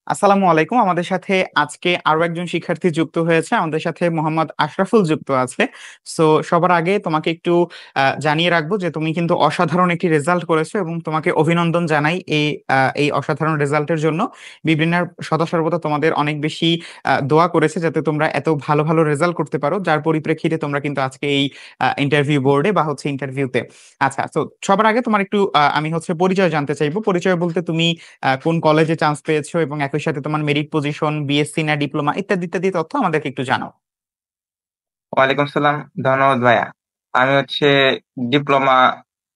আসসালামু আলাইকুম। আমাদের সাথে আজকে আরো একজন শিক্ষার্থী যুক্ত হয়েছে। আমাদের সাথে মোহাম্মদ আশরাফুল যুক্ত আছে। সো সবার আগে তোমাকে একটু জানিয়ে রাখবো যে তুমি কিন্তু অসাধারণ একটি রেজাল্ট করেছো এবং তোমাকে অভিনন্দন জানাই এই অসাধারণ রেজাল্টের জন্য। বিবলিনার সদা সর্বদা তোমাদের অনেক বেশি দোয়া করেছে যাতে তোমরা এত ভালো ভালো রেজাল্ট করতে পারো, যার পরিপ্রেক্ষিতে তোমরা কিন্তু আজকে এই ইন্টারভিউ বোর্ডে বা হচ্ছে ইন্টারভিউতে। আচ্ছা, তো সবার আগে তোমার একটু আমি হচ্ছে পরিচয় জানতে চাইবো। পরিচয় বলতে তুমি কোন কলেজে চান্স পেয়েছো এবং একই সাথে তোমার মেরিট পজিশন, বিএসসি না ডিপ্লোমা ইত্যাদি ইত্যাদি তথ্য আমাদেরকে একটু জানাও। ওয়ালাইকুম সালাম। ধন্যবাদ ভাইয়া। আমি ডিপ্লোমা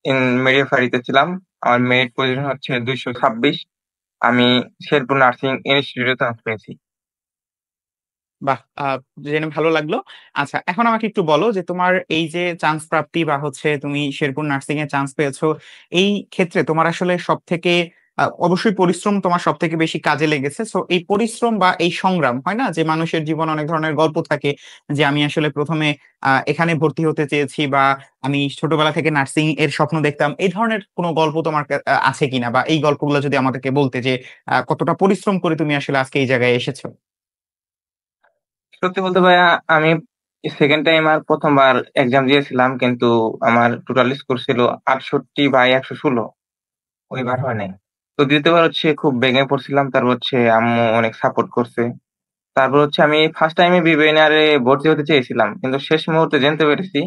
ইন মিডওয়াইফারিতে ছিলাম। আমার মেরিট পজিশন হচ্ছে 226। আমি শেরপুর নার্সিং ইনস্টিটিউটে চান্স পেয়েছি। বাহ, জেনে ভালো লাগলো। আচ্ছা, এখন আমাকে একটু বলো যে তোমার এই যে চান্স প্রাপ্তি বা হচ্ছে তুমি শেরপুর নার্সিং এ চান্স পেয়েছো, এই ক্ষেত্রে তোমার আসলে সব থেকে অবশ্যই পরিশ্রম তোমার সব থেকে বেশি কাজে লেগেছে। সো এই পরিশ্রম বা এই সংগ্রাম, হয় না যে মানুষের জীবনে অনেক ধরনের গল্প থাকে, যে আমি আসলে প্রথমে এখানে ভর্তি হতে চেয়েছি বা আমি ছোটবেলা থেকে নার্সিং এর স্বপ্ন দেখতাম, এই ধরনের কোনো গল্প তোমার আছে কিনা, বা এই গল্পগুলো যদি আমাদেরকে বলতে যে কতটা পরিশ্রম করে তুমি আসলে আজকে এই জায়গায় এসেছো। সত্যি বলতে ভাইয়া, আমি সেকেন্ড টাইম আর প্রথমবার এক্সাম দিয়েছিলাম, কিন্তু আমার টোটাল স্কোর ছিল 68/116। ওইবার হয় নাই। তো দ্বিতীয়বার খুব ভেঙে পড়ছিলাম। তারপর আম্মু অনেক সাপোর্ট করছে। তারপর আমি ফার্স্ট টাইমে বিবিএনআর ভর্তি হতে চেয়েছিলাম, কিন্তু শেষ মুহূর্তে জানতে পেরেছি।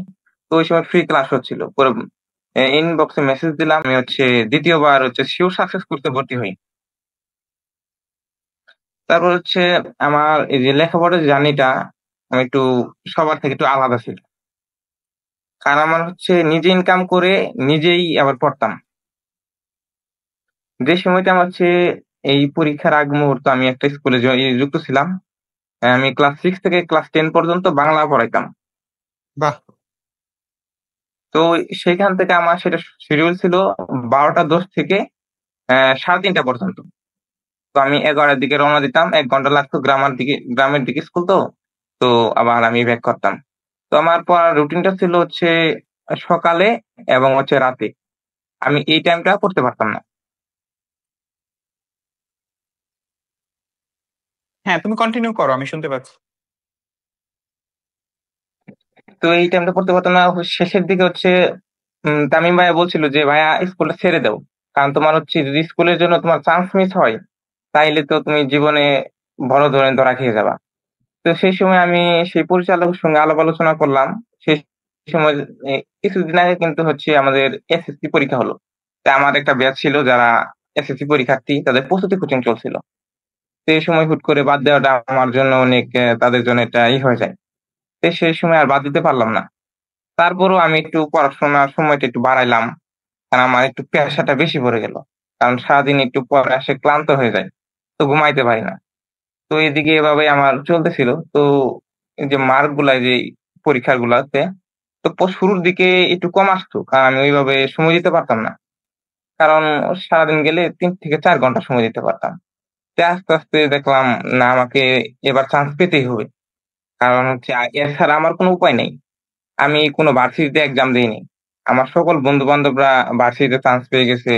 তো ওই সময় ফ্রি ক্লাস হচ্ছিল। পুরো ইনবক্সে মেসেজ দিলাম। আমি দ্বিতীয়বার শিওর সাকসেস করতে ভর্তি হই। তারপর আমার এই যে লেখাপড়ার জার্নিটা আমি একটু সবার থেকে একটু আলাদা ছিল। কারণ আমার নিজে ইনকাম করে নিজেই আবার পড়তাম। যে সময়টা আমার এই পরীক্ষার আগ মুহূর্ত আমি একটা স্কুলে যুক্ত ছিলাম। আমি ক্লাস 6 থেকে ক্লাস 10 পর্যন্ত বাংলা পড়াইতাম। বাহ। তো সেখান থেকে আমার সেটা শিডিউল ছিল 12টা 10 থেকে 3:30 পর্যন্ত। তো আমি 11টার দিকে রওনা দিতাম। 1 ঘন্টা লাগতো গ্রামের দিকে স্কুল তো। তো আবার আমি ব্যাক করতাম। তো আমার পড়ার রুটিনটা ছিল সকালে এবং রাতে। আমি এই টাইমটা পড়তে পারতাম না। হ্যাঁ, তুমি কন্টিনিউ করো, আমি শুনতে পাচ্ছি। তো এই টাইমটা পড়তে পারতাম না। শেষের দিকে তামিম ভাইয়া বলছিল যে, "ভাইয়া স্কুলটা ছেড়ে দাও। কারণ তোমার যদি স্কুলের জন্য তোমার চান্স মিস হয়, তাইলে তো তুমি জীবনে বড় ধরনের ধরা খেয়ে যাবা।" তো সেই সময় আমি সেই পরিচালকের সঙ্গে আলাপ আলোচনা করলাম। সেই সময় কিছুদিন আগে কিন্তু আমাদের এসএসসি পরীক্ষা হলো। তা আমার একটা ব্যাচ ছিল যারা এসএসসি পরীক্ষার্থী, তাদের প্রস্তুতি কোচিং চলছিল। তো এই সময় হুট করে বাদ দেওয়াটা আমার জন্য অনেক তাদের জন্য একটা হয়ে যায়। তো সেই সময় আর বাদ দিতে পারলাম না। তারপরও আমি একটু পড়াশোনার সময়টা একটু বাড়াইলাম। কারণ আমার একটু পেশাটা বেশি পড়ে গেল। কারণ সারাদিন একটু পরে ক্লান্ত হয়ে যায়। তো ঘুমাইতে পারি না। তো এদিকে এভাবে আমার চলতেছিল। তো এই যে মার্ক গুলা, যে পরীক্ষার গুলাতে, তো শুরুর দিকে একটু কম আসতো। কারণ আমি ওইভাবে সময় দিতে পারতাম না। কারণ সারাদিন গেলে 3 থেকে 4 ঘন্টা সময় দিতে পারতাম। তো আস্তে আস্তে দেখলাম, না, আমাকে এবার চান্স পেতেই হবে। কারণ এছাড়া আমার কোনো উপায় নেই। আমি কোনো ভার্সিটিতে এক্সাম দিইনি। আমার সকল বন্ধু বান্ধবরা ভার্সিটিতে চান্স পেয়ে গেছে,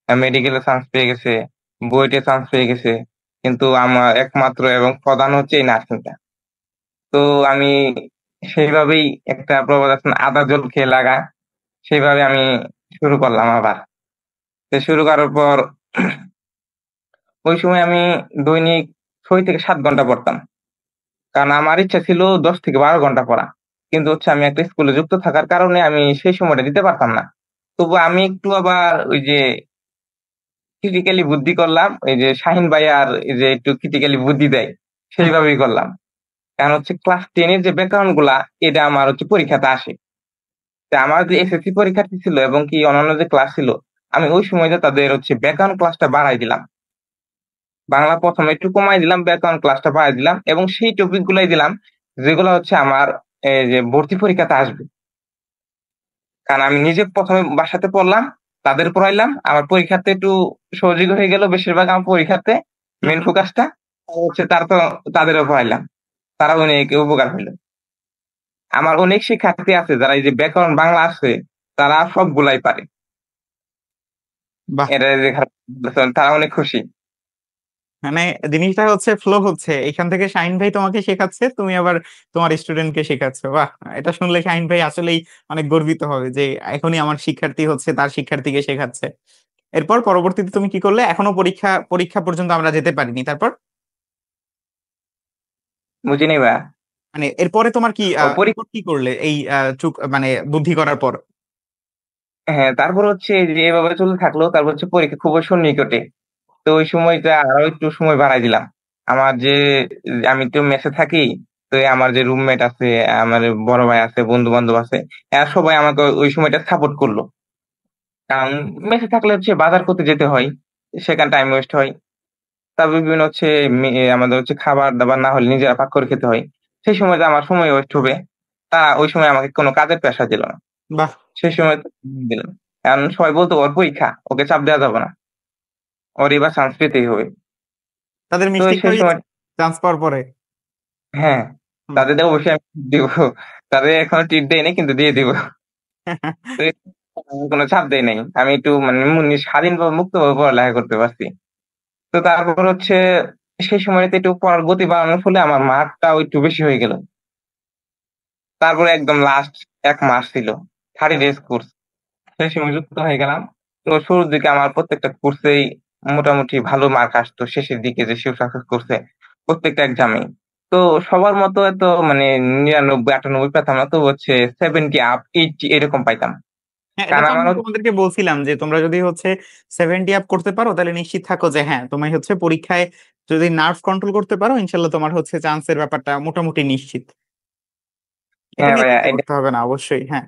মেডিকেলে চান্স পেয়ে গেছে, বুয়েটে চান্স পেয়ে গেছে। কিন্তু আমার একমাত্র এবং প্রধান এই নার্সিংটা। তো আমি সেইভাবেই, একটা প্রবাদ আছে না, আদা জল খেয়ে লাগা, সেইভাবে আমি শুরু করলাম আবার। তো শুরু করার পর ওই সময় আমি দৈনিক 6 থেকে 7 ঘন্টা পড়তাম। কারণ আমার ইচ্ছা ছিল 10 থেকে 12 ঘন্টা পড়া। কিন্তু আমি একটা স্কুলে যুক্ত থাকার কারণে আমি সেই সময়টা দিতে পারতাম না। তবু আমি একটু আবার ওই যে ক্রিটিক্যালি বুদ্ধি করলাম, এই যে শাহিন ভাই আর এই যে একটু ক্রিটিক্যালি বুদ্ধি দেয়, সেইভাবেই করলাম। কারণ ক্লাস 10 এর যে ব্যাকরণ গুলা, এটা আমার পরীক্ষাতে আসে। তা আমার যে এসএসসি পরীক্ষার্থী ছিল এবং কি অন্যান্য যে ক্লাস ছিল, আমি ওই সময়টা তাদের ব্যাকরণ ক্লাসটা বাড়াই দিলাম। বাংলা প্রথমে একটু কমাই দিলাম, ব্যাকরণ ক্লাসটা বাড়াই দিলাম এবং সেই টপিক গুলাই দিলাম যেগুলো আমার এই যে ভর্তি পরীক্ষাতে আসবে। কারণ আমি নিজে প্রথমে বাসাতে পড়লাম, তাদের পড়াইলাম, আমার পরীক্ষাতে একটু সহযোগী হয়ে গেল। বেশিরভাগ আমার পরীক্ষাতে হুম, মেন ফোকাসটা তার, তো তাদেরও পড়াইলাম। তারা অনেক উপকার হইলো। আমার অনেক শিক্ষার্থী আছে যারা এই যে ব্যাকরণ বাংলা আছে, তারা সবগুলাই পারে। বাহ। এটা যে খারাপ, তারা অনেক খুশি। মানে জিনিসটা হচ্ছে ফ্লো হচ্ছে, এখান থেকে শাহিন ভাই তোমাকে শেখাচ্ছে, তুমি আবার তোমার স্টুডেন্টকে শেখাচ্ছ। বাহ, এটা শুনলে শাহিন ভাই আসলেই অনেক গর্বিত হবে যে এখনই আমার শিক্ষার্থী হচ্ছে তার শিক্ষার্থীকে শেখাচ্ছে। এরপর পরবর্তীতে তুমি কি করলে? এখনো পরীক্ষা পরীক্ষা পর্যন্ত আমরা যেতে পারিনি, তারপর বুঝিনি ভাইয়া। মানে এরপরে তোমার কি ও এরপর কি করলে এই চুক মানে বুদ্ধি করার পর? হ্যাঁ, তারপর হচ্ছে যে এভাবে চলতে থাকলো, তারপর হচ্ছে পরীক্ষা খুব সন্নিকটে। তো ওই সময়টা আরো একটু সময় বাড়াই দিলাম। আমার যে আমি তো মেসে থাকি, তো এই আমার যে রুমমেট আছে, আমার বড় ভাই আছে, বন্ধু বান্ধব আছে, এরা সবাই আমাকে ওই সময়টা সাপোর্ট করলো। কারণ মেসে থাকলে হচ্ছে বাজার করতে যেতে হয়, সেখানে টাইম ওয়েস্ট হয়। তারপর বিভিন্ন হচ্ছে আমাদের হচ্ছে খাবার দাবার না হলে নিজেরা পাক করে খেতে হয়। সেই সময়টা আমার সময় ওয়েস্ট হবে। তারা ওই সময় আমাকে কোনো কাজের প্রেশার দিল না। বাহ, সেই সময় তো দিলাম। কারণ সবাই বলতো ওর পরীক্ষা, ওকে চাপ দেওয়া যাবে না, ওর এবার চান্স পেতেই হবে। তাদের তো মিষ্টি সেই খাইয়েছো সময় চান্স পাওয়ার পরে? হ্যাঁ, বাহ। তাদের অবশ্যই আমি treat দিব। তাদের এখনো ট্রিট দেয়নি, কিন্তু দিয়ে দিব। তো আমি কোনো চাপ দেয় নাই, আমি একটু মানে স্বাধীনভাবে মুক্তভাবে পড়ালেখা করতে পারছি। তো তারপর হচ্ছে সেই সময়তে একটু পড়ার গতি বাড়ানোর ফলে আমার মার্কটাও একটু বেশি হয়ে গেল। তারপরে একদম লাস্ট ১ মাস ছিল, 30 ডেজ কোর্স, সেই সময় যুক্ত হয়ে গেলাম। তো শুরুর দিকে আমার প্রত্যেকটা কোর্সেই মোটামুটি ভালো মার্ক আসতো, শেষের দিকে যে শিব সাকসেস করছে প্রত্যেকটা এক্সামে। তো সবার মতো এত মানে ৯৯ ৯৮ পেতাম না, তো হচ্ছে 70 আপ 80 এরকম পাইতাম। হ্যাঁ, এটা কারণ তো আমার আমি তোমাদেরকে বলছিলাম যে তোমরা যদি হচ্ছে 70 আপ করতে পারো তাহলে নিশ্চিত থাকো যে হ্যাঁ তুমি হচ্ছে পরীক্ষায় যদি নার্ভ কন্ট্রোল করতে পারো ইনশাল্লাহ তোমার হচ্ছে চান্সের ব্যাপারটা মোটামুটি নিশ্চিত। এটা হ্যাঁ নিয়ে ভাইয়া, চিন্তা এটা করতে হবে না, অবশ্যই। হ্যাঁ,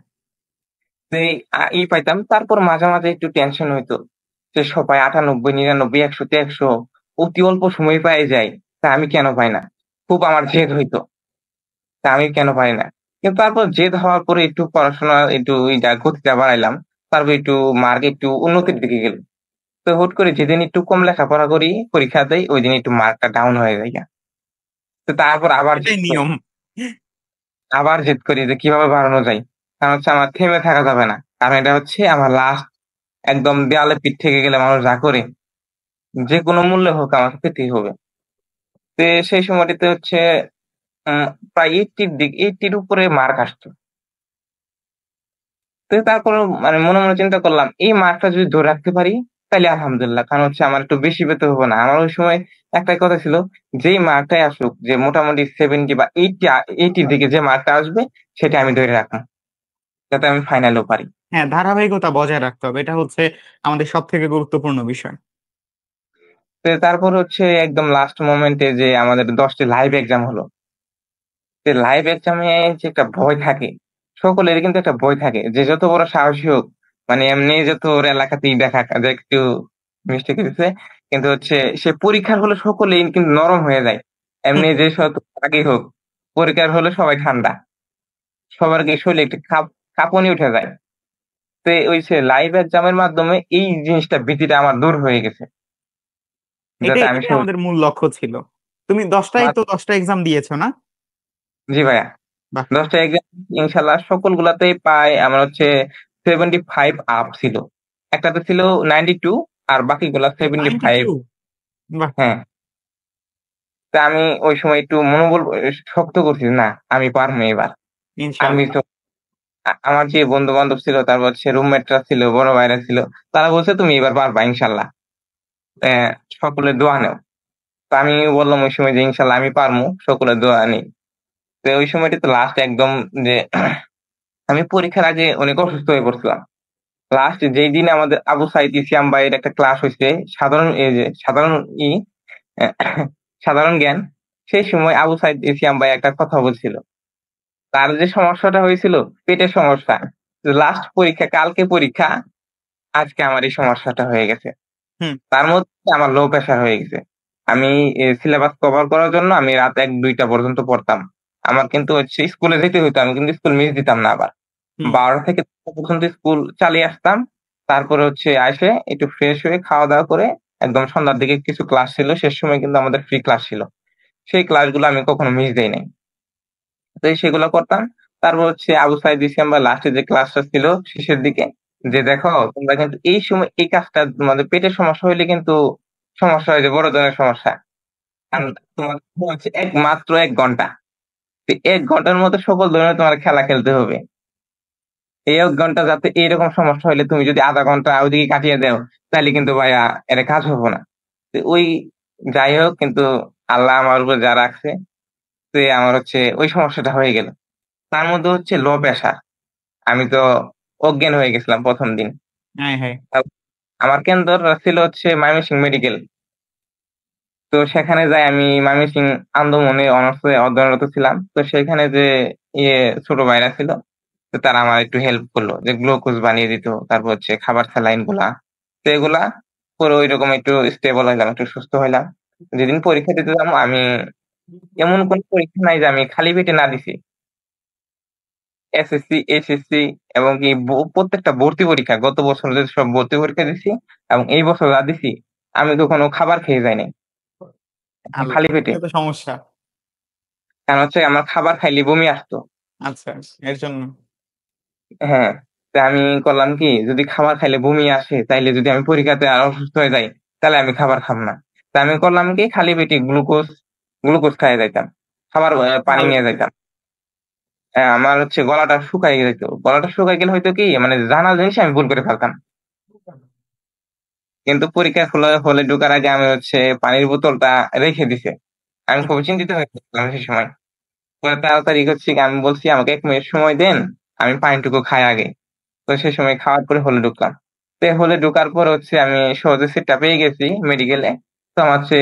পাইতাম। তারপর মাঝে মাঝে একটু টেনশন হইতো যে সবাই ৯৮ ৯৯ ১০০ তে ১০০ অতি অল্প সময় পেয়ে যায়, তা আমি কেন পাই না? খুব আমার জেদ হইতো, তা আমি কেন পারি না? কিন্তু তারপর জেদ হওয়ার পরে একটু পড়াশোনা একটু গতিটা বাড়াইলাম। তারপর একটু মার্ক একটু উন্নতির দিকে গেল। তো হুট করে যেদিন একটু কম লেখাপড়া করি, পরীক্ষা দেই, ওইদিন একটু মার্কটা ডাউন হয়ে যায়। তো তারপর আবার এটাই জেদ করি, নিয়ম। আবার জেদ করি যে কিভাবে বাড়ানো যায়। কারণ হচ্ছে আমার থেমে থাকা যাবে না। কারণ এটা হচ্ছে আমার লাস্ট, একদম দেয়ালে পিঠ থেকে গেলে মানুষ যা করে, যেকোনো মূল্যে হোক আমাকে পেতেই হবে। তো সেই সময়টিতে হচ্ছে উম প্রায় ৮০ র উপরে মার্ক আসতো। তো তারপরেও মানে মনে মনে চিন্তা করলাম, এই মার্কটা যদি ধরে রাখতে পারি তাইলে আলহামদুলিল্লাহ। কারণ হচ্ছে আমার একটু বেশি পেতে হবে না। আমার ওই সময় একটাই কথা ছিল, যেই মার্কটাই আসুক, যে মোটামুটি 70 বা 80 র দিকে যে মার্কটা আসবে সেটা আমি ধরে রাখবো, যাতে আমি ফাইনালেও পারি। হ্যাঁ, ধারাবাহিকতা বজায় রাখতে হবে, এটা হচ্ছে আমাদের সব থেকে গুরুত্বপূর্ণ বিষয়। তো তারপর হচ্ছে একদম লাস্ট মোমেন্টে যে আমাদের ১০ টি লাইভ এক্সাম হলো। যে লাইভ এক্সামে যে একটা ভয় থাকে, সকলেরই কিন্তু একটা ভয় থাকে, যে যত বড় সাহসী হোক, মানে এমনি যত ওর এলাকাতেই দেখা যে একটু মিস্টেক হয়েছে, কিন্তু হচ্ছে সে পরীক্ষার হলে সকলেই কিন্তু নরম হয়ে যায়। হুম, এমনি যে শত আগেই হোক, পরীক্ষার হলে সবাই ঠান্ডা, সবার কি শরীরে একটু কাঁপুনি উঠে যায়। তো ওই সে লাইভ এক্সামের মাধ্যমে এই জিনিসটা, ভীতিটা আমার দূর হয়ে গেছে, যাতে এটাই আমি এটাই সহজ। আমাদের মূল লক্ষ্য ছিল। তুমি 10টাই তো 10টা এক্সাম দিয়েছো না? জি ভাইয়া, বাহ, ১০ টা এক্সাম ইনশাল্লাহ সবগুলাতেই প্রায় আমার হচ্ছে 75 আপ ছিল। একটাতে ছিল 92, আর বাকিগুলা 75। 92। বাহ, হ্যাঁ, তা আমি ওই সময় একটু মনোবল শক্ত করছি, না আমি পারবো এবার। আমি ইনশাআল্লাহ। তো আমার যে বন্ধু-বান্ধব ছিল, তারপর হচ্ছে রুমমেটরা ছিল, বড় ভাইরা ছিল, তারা বলছে তুমি এবার পারবা ইনশাল্লাহ। অ্যা সকলের দোয়া নেও। তো আমি বললাম ওই সময় যে ইনশাল্লাহ আমি পারমু, সকলের দোয়া নেই। তো ওই সময়টাতে লাস্ট একদম যে আমি পরীক্ষার আগে অনেক অসুস্থ হয়ে পড়ছিলাম। লাস্ট যেই দিন আমাদের আবু সাঈদ ইসলাম ভাইয়ের একটা ক্লাস হইছে, সাধারণ এই যে সাধারণ ই অ্যা সাধারণ জ্ঞান। সেই সময় আবু সাঈদ ইসলাম ভাই একটা কথা বলছিল। তার যে সমস্যাটা হয়েছিল, পেটের সমস্যা। লাস্ট পরীক্ষা, কালকে পরীক্ষা, আজকে আমার এই সমস্যাটা হয়ে গেছে। হুম। তার মধ্যে আমার লো প্রেশার হয়ে গেছে। আমি সিলেবাস কভার করার জন্য আমি রাত ১-২টা পর্যন্ত পড়তাম। আমার কিন্তু হচ্ছে স্কুলে যেতে হইতো। আমি কিন্তু স্কুল মিস দিতাম না আবার। হুম। ১২টা থেকে ৩টা পর্যন্ত স্কুল চালিয়ে আসতাম। তারপরে হচ্ছে আইসে একটু ফ্রেশ হয়ে খাওয়া-দাওয়া করে একদম সন্ধ্যার দিকে কিছু ক্লাস ছিল। শেষ সময় কিন্তু আমাদের ফ্রি ক্লাস ছিল। সেই ক্লাসগুলো আমি কখনো মিস দেই নাই। তো সেগুলো করতাম। তারপর হচ্ছে আবু সাঈদ ডিসেম্বর লাস্টে যে ক্লাসটা ছিল শেষের দিকে, যে দেখো তোমরা কিন্তু এই সময় এই কাজটা, তোমাদের পেটের সমস্যা হইলে কিন্তু সমস্যা হয়েছে, বড় ধরনের সমস্যা। কারণ তোমার হচ্ছে মাত্র 1 ঘন্টা। 1 ঘন্টার মধ্যে সকল ধরনের তোমার খেলা খেলতে হবে। এই 1 ঘন্টা যাতে এইরকম সমস্যা হইলে তুমি যদি আধা ঘন্টা ওইদিকে কাটিয়ে দাও, তাহলে কিন্তু ভাইয়া এটা কাজ হবো না। ওই যাই হোক, কিন্তু আল্লাহ আমার উপর যা রাখছে, আমার হচ্ছে ওই সমস্যাটা হয়ে গেল। তার মধ্যে হচ্ছে লো প্রেশার। আমি তো অজ্ঞান হয়ে গেছিলাম ১ম দিন। হ্যাঁ, হ্যাঁ। তাও আমার কেন্দ্র ছিল হচ্ছে ময়মনসিংহ মেডিকেল। তো সেখানে যাই আমি ময়মনসিংহ আন্দোলনে অনার্সে অধ্যয়নরত ছিলাম। তো সেখানে যে ইয়ে ছোট ভাইরা ছিল, তো তারা আমার একটু হেল্প করলো, যে গ্লুকোজ বানিয়ে দিত, তারপর হচ্ছে খাবার স্যালাইন গুলা। তো এগুলা পরে ঐরকম একটু স্টেবল হইলাম, একটু সুস্থ হইলাম। যেদিন পরীক্ষা দিতে যাবো, আমি এমন কোন পরীক্ষা নাই যে আমি খালি পেটে না দিছি। এসএসসি, এইচএসসি এবং কি প্রত্যেকটা ভর্তি পরীক্ষা, গত বছর যে সব ভর্তি পরীক্ষা দিছি এবং এই বছর যা দিছি, আমি কখনো খাবার খেয়ে যাই নাই, আল্লাহ, খালি পেটে। এটা তো সমস্যা। কারণ হচ্ছে আমার খাবার খাইলে বমি আসতো। আচ্ছা, এর জন্য। হ্যাঁ, তা আমি করলাম কি, যদি খাবার খাইলে বমি আসে, তাইলে যদি আমি পরীক্ষাতে আর অসুস্থ হয়ে যাই, তাহলে আমি খাবার খাবো না। তা আমি করলাম কি, খালি পেটে গ্লুকোজ গ্লুকোজ খাইয়ে যাইতাম, খাবার পানি ভালো। নিয়ে যাইতাম। হ্যাঁ, আমার হচ্ছে গলাটা শুকাই যেত। গলাটা শুকাই গেলে হয়তো কি, মানে জানা জিনিস আমি ভুল করে ফেলতাম। কিন্তু পরীক্ষা হলে ঢোকার আগে আমি হচ্ছে পানির বোতলটা রেখে দিছে। আমি খুব চিন্তিত হয়ে গেছিলাম সেই সময়। পরে তাড়াতাড়ি হচ্ছে কি, আমি বলছি আমাকে 1 মিনিট সময় দেন, আমি পানিটুকু খাই আগে। তো সেই সময় খাওয়ার পরে হলে ঢুকলাম। তো হলে ঢোকার পর হচ্ছে আমি সহজে সিটটা পেয়ে গেছি মেডিকেলে। তো আমার হচ্ছে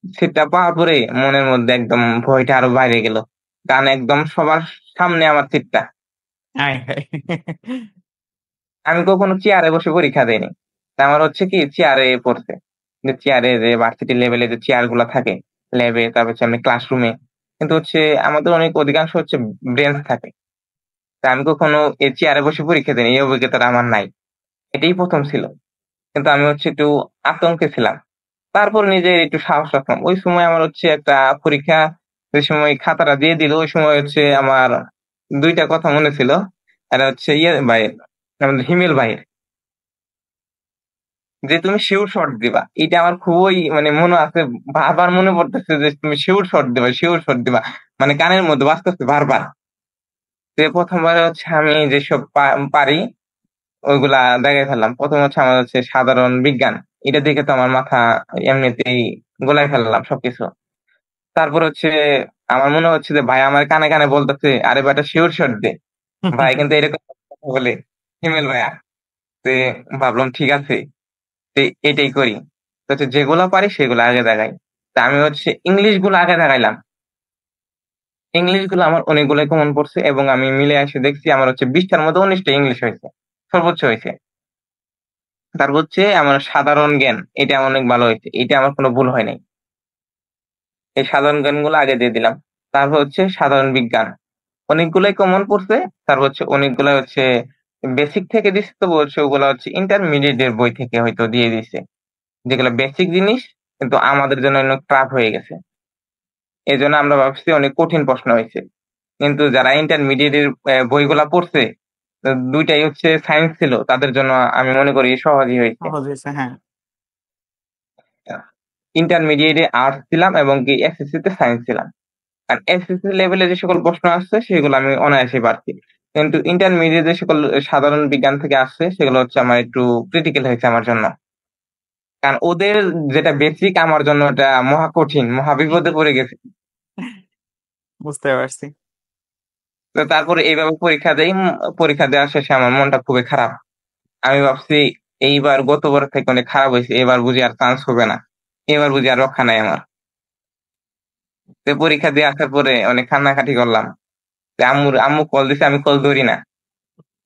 সিটটা পাওয়ার পরে মনের মধ্যে একদম ভয়টা আরো বাইরে গেল। কারণ একদম সবার সামনে আমার সিটটা। হায়, হায়। আমি কখনো চেয়ারে বসে পরীক্ষা দেইনি। তা আমার হচ্ছে কি, চেয়ারে পড়ছে। যে চেয়ারে, যে ভার্সিটি লেভেলে যে চেয়ার গুলা থাকে ল্যাবে, তারপর হচ্ছে এমনি ক্লাসরুমে। কিন্তু হচ্ছে আমাদের অনেক অধিকাংশ হচ্ছে বেঞ্চ থাকে। তা আমি কখনো এই চেয়ারে বসে পরীক্ষা দিইনি। এই অভিজ্ঞতাটা আমার নাই। এটাই ১ম ছিল। কিন্তু আমি হচ্ছে একটু আতঙ্কে ছিলাম। তারপর নিজে একটু সাহস রাখলাম। ওই সময় আমার হচ্ছে একটা পরীক্ষা, যে সময় খাতাটা দিয়ে দিল, ওই সময় হচ্ছে আমার ২ টা কথা মনে ছিল। একটা হচ্ছে ভাইয়ের, আমাদের হিমেল ভাইয়ের, যে তুমি শিওর শট দিবা। এটা আমার খুবই মানে মনে আছে, বারবার মনে পড়তেছে যে তুমি শিওর শট দিবা, শিওর শট দিবা। মানে কানের মধ্যে বাজতেছে বারবার। তো ১ম বার হচ্ছে আমি যেসব পারি ওইগুলা দেখাই ফেললাম। ১ম হচ্ছে আমার হচ্ছে সাধারণ বিজ্ঞান। এটা দেখে তো আমার মাথা এমনিতেই গোলাই ফেললাম সবকিছু। তারপর হচ্ছে আমার মনে হচ্ছে যে ভাই আমার কানে কানে বলতেছে, আরে বেটা শিওর শট দে। ভাই কিন্তু এরকম কথা বলে, হিমেল ভাইয়া। তে ভাবলাম ঠিক আছে, এটাই করি। তো হচ্ছে যেগুলা পারি সেগুলো আগে দেখাই। তা আমি হচ্ছে ইংলিশ গুলো আগে দেখাইলাম। ইংলিশ গুলো আমার অনেকগুলাই কমন পড়ছে এবং আমি মিলে এসে দেখছি আমার হচ্ছে ২০টার মধ্যে ১৯টা ইংলিশ হয়েছে, সর্বোচ্চ হয়েছে। তারপর হচ্ছে আমার সাধারণ জ্ঞান, এটা আমার অনেক ভালো হয়েছে। এটা আমার কোনো ভুল হয় নাই। এই সাধারণ জ্ঞানগুলো আগে দিয়ে দিলাম। তারপর হচ্ছে সাধারণ বিজ্ঞান। অনেকগুলাই কমন পড়ছে। তারপর হচ্ছে অনেকগুলা হচ্ছে বেসিক থেকে দিছে, তবু হচ্ছে ওগুলা হচ্ছে ইন্টারমিডিয়েট এর বই থেকে হয়তো দিয়ে দিছে। যেগুলা বেসিক জিনিস, কিন্তু আমাদের জন্য অনেক টাফ হয়ে গেছে। এজন্য আমরা ভাবছি অনেক কঠিন প্রশ্ন হয়েছে। কিন্তু যারা ইন্টারমিডিয়েট এর বইগুলা পড়ছে, ২ টাই হচ্ছে সায়েন্স ছিল, তাদের জন্য আমি মনে করি সহজই হয়েছে। সহজ হয়েছে, হ্যাঁ। ইন্টারমিডিয়েটে আর্টস ছিলাম এবং কি এসএসসি তে সায়েন্স ছিলাম। আর এসএসসি লেভেলে যে সকল প্রশ্ন আসছে সেগুলো আমি অনায়াসে পারছি। কিন্তু ইন্টারমিডিয়েট যে সকল সাধারণ বিজ্ঞান থেকে আসছে সেগুলো হচ্ছে আমার একটু ক্রিটিক্যাল হয়েছে আমার জন্য। কারণ ওদের যেটা বেসিক, আমার জন্য এটা মহা কঠিন, মহা বিপদে পড়ে গেছে। বুঝতে পারছি। তো তারপরে এইভাবে পরীক্ষা দেই। পরীক্ষা দেওয়ার শেষে আমার মনটা খুবই খারাপ। আমি ভাবছি এইবার গতবার থেকে অনেক খারাপ হয়েছে। এবার বুঝি আর চান্স হবে না। এবার বুঝি আর রক্ষা নাই আমার। তো পরীক্ষা দিয়ে আসার পরে অনেক কান্নাকাটি করলাম। তো আম্মু কল দিছে, আমি কল ধরি না।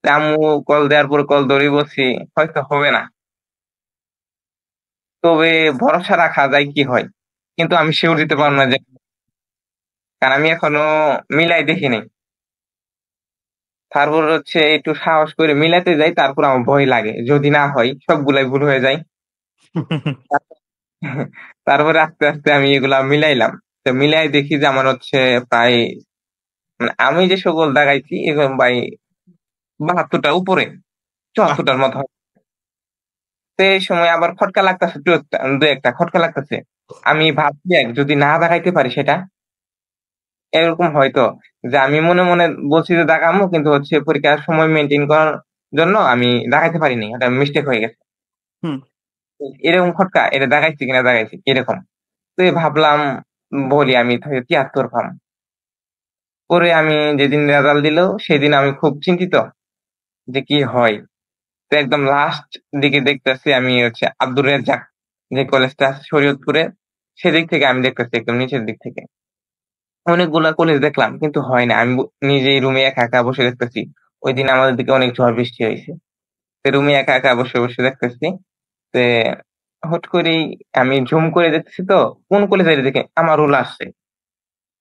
তো আম্মু কল দেওয়ার পর কল ধরে বলছি হয়তো হবে না। তবে ভরসা রাখা যায় কি হয়। কিন্তু আমি শিওর দিতে পারবো না যে, কারণ আমি এখনো মিলাই দেখি নাই। তারপর হচ্ছে একটু সাহস করে মিলাতে যাই, তারপর আমার ভয় লাগে যদি না হয়, সবগুলাই ভুল হয়ে যায়। তারপরে আস্তে আস্তে আমি এগুলা মিলাইলাম। তো মিলাই দেখি যে আমার হচ্ছে প্রায়, মানে আমি যে সকল দাগাইছি এগুলো ভাই ৭২টার উপরে, বাহ, ৭৪টার মতো হয়। তো এই সময় আবার খটকা লাগতেছে, দু একটা খটকা লাগতেছে। আমি ভাবছি যদি না দাগাইতে পারি সেটা, এরকম হয়তো যে আমি মনে মনে বলছি যে দাগামো, কিন্তু হচ্ছে পরীক্ষার সময় মেনটেন করার জন্য আমি দাগাইতে পারিনি, ওটা মিস্টেক হয়ে গেছে। হুম। এরকম খটকা এটা দাগাইছি কিনা দাগাইছি এরকম। তো ভাবলাম বলি আমি 73 পাম। পরে আমি যেদিন রেজাল্ট দিল সেদিন আমি খুব চিন্তিত যে কি হয়। তো একদম লাস্ট দিকে দেখতেছি আমি হচ্ছে আব্দুর রেজ্জাক যে কলেজটা আছে শরীয়তপুরে, সেদিক থেকে আমি দেখতেছি একদম নিচের দিক থেকে। অনেকগুলা কলেজ দেখলাম কিন্তু হয় না। আমি নিজেই রুমে একা একা বসে দেখতেছি। ওই দিন আমাদের দিকে অনেক ঝড় বৃষ্টি হয়েছে। তো রুমে একা একা বসে বসে দেখতেছি। তে হুট করেই আমি ঝুম করে দেখতেছি, তো কোন কলেজে দেখে আমার রোল আসছে।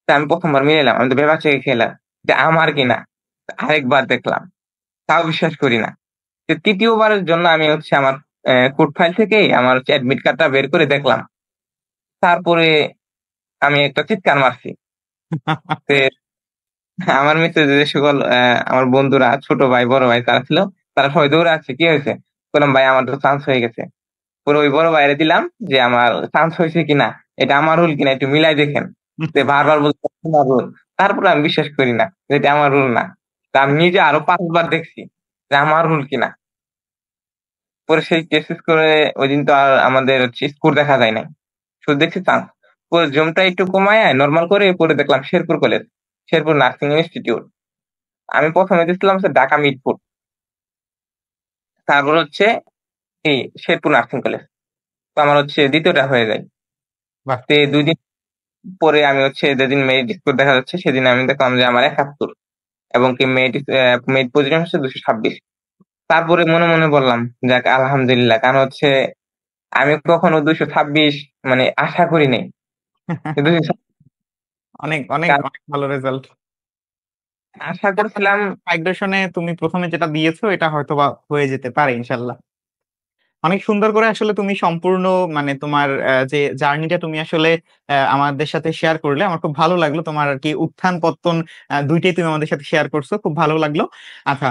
তা আমি প্রথমবার মিলাইলাম, আমি তো ভেবা চেকে খেলাম যে আমার কিনা। আরেকবার দেখলাম, তাও বিশ্বাস করি না। তো তৃতীয়বারের জন্য আমি হচ্ছে আমার কোড ফাইল থেকে আমার হচ্ছে অ্যাডমিট কার্ডটা বের করে দেখলাম। তারপরে আমি একটা চিৎকার মারছি। তে আমার মিত্র যে সকল আমার বন্ধুরা, ছোট ভাই বড় ভাই তারা ছিল, তারা সবাই দৌড়ে আসছে, কি হয়েছে? বললাম ভাই আমার তো চান্স হয়ে গেছে। পরে ওই বড় ভাইরে দিলাম যে আমার চান্স হয়েছে কিনা, এটা আমার রুল কিনা একটু মিলাই দেখেন। যে বারবার বলছে তোমার রুল। তারপরে আমি বিশ্বাস করি না যে এটা আমার রুল না। তা আমি নিজে আরো 5 বার দেখছি যে আমার রুল কিনা। পরে সেই টেস্ট করে ওই দিন তো আর আমাদের স্কোর দেখা যায় নাই, শুধু দেখছি চান্স। পরে জুমটা একটু কমায় নর্মাল করে পরে দেখলাম Sherpur college, Sherpur nursing institute. আমি প্রথমে দেখছিলাম হচ্ছে ঢাকা মিরপুর, তারপর হচ্ছে এই শেরপুর নার্সিং কলেজ। তো আমার হচ্ছে দ্বিতীয়টা হয়ে যায়। বাহ। তো 2 দিন পরে আমি হচ্ছে যেদিন মেরিট স্কোর দেখা যাচ্ছে সেদিন আমি দেখলাম যে আমার 71, এবং কি মেরিট পজিশন হচ্ছে 226। তারপরে মনে মনে বললাম যাক আলহামদুলিল্লাহ, কারণ হচ্ছে আমি কখনো 226 মানে আশা করি নাই। কিন্তু অনেক অনেক অনেক ভালো রেজাল্ট। আশা করছিলাম। মাইগ্রেশনে তুমি প্রথমে যেটা দিয়েছো এটা হয়তোবা হয়ে যেতে পারে ইনশাল্লাহ। অনেক সুন্দর করে আসলে তুমি সম্পূর্ণ মানে তোমার যে জার্নিটা তুমি আসলে আমাদের সাথে শেয়ার করলে, আমার খুব ভালো লাগলো। তোমার আর কি উত্থান পতন দুইটাই তুমি আমাদের সাথে শেয়ার করছো, খুব ভালো লাগলো। আচ্ছা,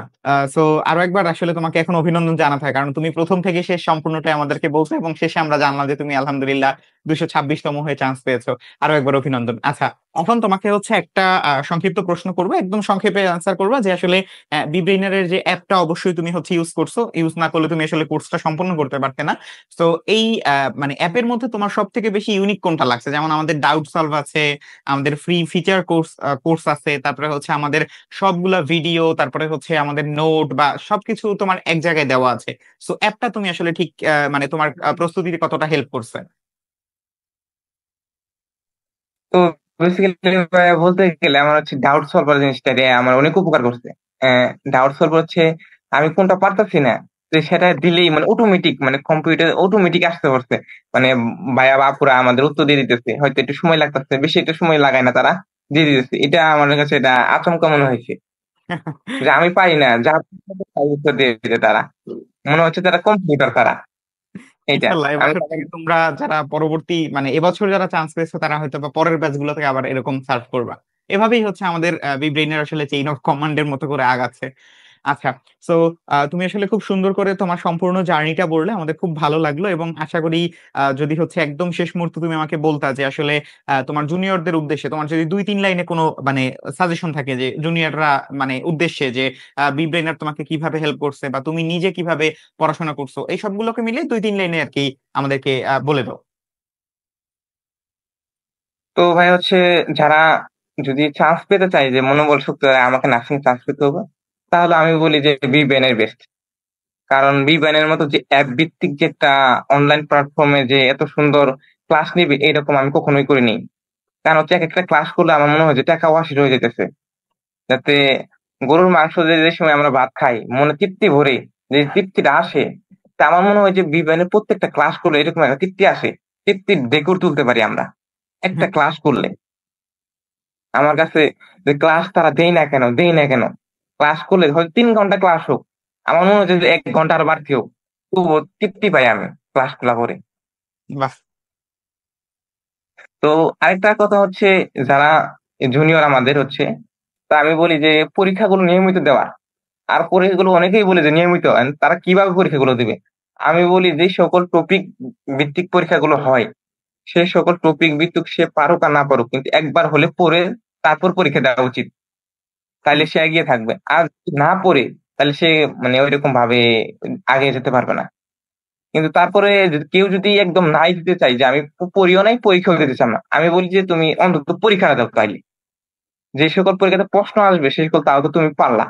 সো আরো একবার আসলে তোমাকে এখন অভিনন্দন জানাতে হয়, কারণ তুমি প্রথম থেকে শেষ সম্পূর্ণটাই আমাদেরকে বলছো এবং শেষে আমরা জানলাম যে তুমি আলহামদুলিল্লাহ 226তম হয়ে চান্স পেয়েছো। আরো একবার অভিনন্দন। আচ্ছা, এখন তোমাকে হচ্ছে একটা সংক্ষিপ্ত প্রশ্ন করবো, একদম সংক্ষেপে আনসার করবা যে আসলে বিব্রেইনারের যে অ্যাপটা অবশ্যই তুমি হচ্ছে ইউজ করছো, ইউজ না করলে তুমি আসলে কোর্সটা সম্পূর্ণ করতে পারতে না। তো এই মানে অ্যাপের মধ্যে তোমার সব থেকে বেশি ইউনিক কোনটা লাগছে? যেমন আমাদের ডাউট সলভ আছে, আমাদের ফ্রি ফিচার কোর্স আছে, তারপরে হচ্ছে আমাদের সবগুলা ভিডিও, তারপরে হচ্ছে আমাদের নোট বা সবকিছু তোমার এক জায়গায় দেওয়া আছে। সো অ্যাপটা তুমি আসলে ঠিক মানে তোমার প্রস্তুতিতে কতটা হেল্প করছে? তো বেসিক্যালি বলতে গেলে আমার হচ্ছে ডাউট সলভার জিনিসটা দিয়ে আমার অনেক উপকার করছে। ডাউট সলভার হচ্ছে আমি কোনটা পারতাছি না, তো সেটা দিলেই মানে অটোমেটিক, মানে কম্পিউটার অটোমেটিক আসতে পারছে। মানে ভাইয়া বাপুরা আমাদের উত্তর দিয়ে দিতেছে, হয়তো একটু সময় লাগতেছে, বেশি একটু সময় লাগায় না, তারা দিয়ে দিতেছে। এটা আমার কাছে এটা আচমকা মনে হয়েছে যে আমি পারি না, যা উত্তর দিয়ে দিতে তারা, মনে হচ্ছে তারা কম্পিউটার তারা। এইটা ইনশাল্লাহ আমি এবছর থেকে তোমরা যারা পরবর্তী মানে এবছর যারা চান্স পেয়েছো তারা হয়তো বা পরের ব্যাচ গুলো থেকে আবার এরকম সার্ভ করবা। এভাবেই হচ্ছে আমাদের বিব্রেইনের আসলে চেইন অফ কমান্ডের মতো করে আগাচ্ছে। আচ্ছা, সো তুমি আসলে খুব সুন্দর করে তোমার সম্পূর্ণ জার্নিটা বললে, আমাদের খুব ভালো লাগলো। এবং আশা করি যদি হচ্ছে একদম শেষ মুহূর্তে তুমি আমাকে বলতা যে আসলে তোমার জুনিয়রদের উদ্দেশ্যে তোমার যদি 2-3 লাইনে কোনো মানে সাজেশন থাকে যে জুনিয়ররা মানে উদ্দেশ্যে যে বিব্রেইনার তোমাকে কিভাবে হেল্প করছে বা তুমি নিজে কিভাবে পড়াশোনা করছো, এই সবগুলোকে মিলে 2-3 লাইনে আর কি আমাদেরকে বলে দাও। তো ভাই হচ্ছে যারা যদি চান্স পেতে চায়, যে মনোবল শক্তি হয়, আমাকে নার্সিং চান্স পেতে হবে, তাহলে আমি বলি যে বিবেন এর বেস্ট। কারণ বিবেন এর মতো যে অ্যাপ ভিত্তিক যে একটা অনলাইন প্ল্যাটফর্মে যে এত সুন্দর ক্লাস নিবে এরকম আমি কখনোই করিনি। কারণ হচ্ছে এক একটা ক্লাস করলে আমার মনে হয় যে টাকা ওয়াশিট হয়ে যেতেছে। যাতে গরুর মাংস যে সময় আমরা ভাত খাই মনে তৃপ্তি ভরে, যে তৃপ্তিটা আসে, তা আমার মনে হয় যে বিবেনের প্রত্যেকটা ক্লাস করলে এরকম একটা তৃপ্তি আসে, তৃপ্তির ঢেকুর তুলতে পারি আমরা একটা ক্লাস করলে। আমার কাছে যে ক্লাস তারা দেই না কেন, দেই না কেন, ক্লাস করলে হয়তো 3 ঘন্টা ক্লাস হোক, আমার মনে হচ্ছে যে 1 ঘন্টা আর বাড়তি হোক, তবুও তৃপ্তি পাই আমি ক্লাস গুলা করে। বাহ। তো আরেকটা কথা হচ্ছে, যারা জুনিয়র আমাদের হচ্ছে, তা আমি বলি যে পরীক্ষাগুলো নিয়মিত দেওয়া। আর পরীক্ষাগুলো অনেকেই বলে যে নিয়মিত, and তারা কিভাবে পরীক্ষাগুলো দিবে? আমি বলি যে সকল টপিক ভিত্তিক পরীক্ষাগুলো হয়, সে সকল টপিক ভিত্তিক সে পারুক আর না পারুক, কিন্তু একবার হলে পড়ে তারপর পরীক্ষা দেওয়া উচিত। তাইলে সে এগিয়ে থাকবে। আর না পড়ে তাহলে সে মানে ওইরকম ভাবে আগে যেতে পারবে না। কিন্তু তারপরে কেউ যদি একদম নাই দিতে চাই যে আমি পড়িও নাই, পরীক্ষাও দিতে চান না, আমি বলি যে তুমি অন্তত পরীক্ষা দাও তাইলে। যে সকল পরীক্ষাতে প্রশ্ন আসবে সেই সকল তাও তো তুমি পারলা।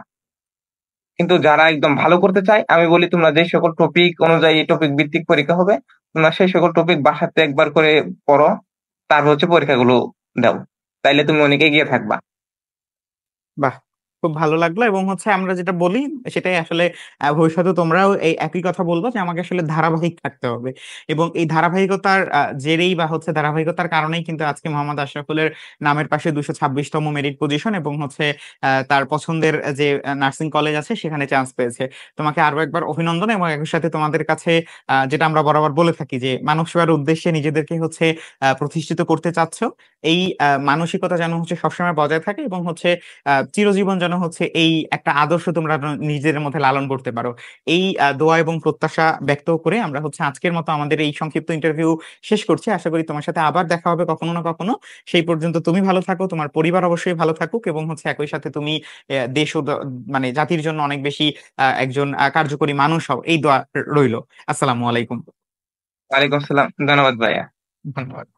কিন্তু যারা একদম ভালো করতে চায় আমি বলি তোমরা যে সকল টপিক অনুযায়ী টপিক ভিত্তিক পরীক্ষা হবে, তোমরা সেই সকল টপিক বাসাতে একবার করে পড়ো, তারপর হচ্ছে পরীক্ষাগুলো দাও। তাইলে তুমি অনেক এগিয়ে থাকবা। বাহ! খুব ভালো লাগলো এবং হচ্ছে আমরা যেটা বলি সেটাই আসলে ভবিষ্যতে তোমরাও এই একই কথা বলবা যে আমাকে আসলে ধারাবাহিক থাকতে হবে। এবং এই ধারাবাহিকতার জেরেই বা হচ্ছে ধারাবাহিকতার কারণেই কিন্তু আজকে মোহাম্মদ আশরাফুলের নামের পাশে ২২৬ তম মেরিট পজিশন এবং হচ্ছে তার পছন্দের যে নার্সিং কলেজ আছে সেখানে চান্স পেয়েছে। তোমাকে আরো একবার অভিনন্দন এবং একই সাথে তোমাদের কাছে যেটা আমরা বরাবর বলে থাকি যে মানব সেবার উদ্দেশ্যে নিজেদেরকে হচ্ছে প্রতিষ্ঠিত করতে চাচ্ছ। এই মানসিকতা যেন হচ্ছে সবসময় বজায় থাকে এবং হচ্ছে চিরজীবন যেন হচ্ছে এই একটা আদর্শ তোমরা নিজেদের মধ্যে লালন করতে পারো। এই দোয়া এবং প্রত্যাশা ব্যক্ত করে আমরা হচ্ছে আজকের মতো আমাদের এই সংক্ষিপ্ত ইন্টারভিউ শেষ করছি। আশা করি তোমার সাথে আবার দেখা হবে কখনো না কখনো। সেই পর্যন্ত তুমি ভালো থাকো, তোমার পরিবার অবশ্যই ভালো থাকুক এবং হচ্ছে একই সাথে তুমি দেশ ও মানে জাতির জন্য অনেক বেশি একজন কার্যকরী মানুষ হও। এই দোয়া রইলো। আসসালামু আলাইকুম। ওয়ালাইকুম আসসালাম, ধন্যবাদ ভাইয়া। ধন্যবাদ।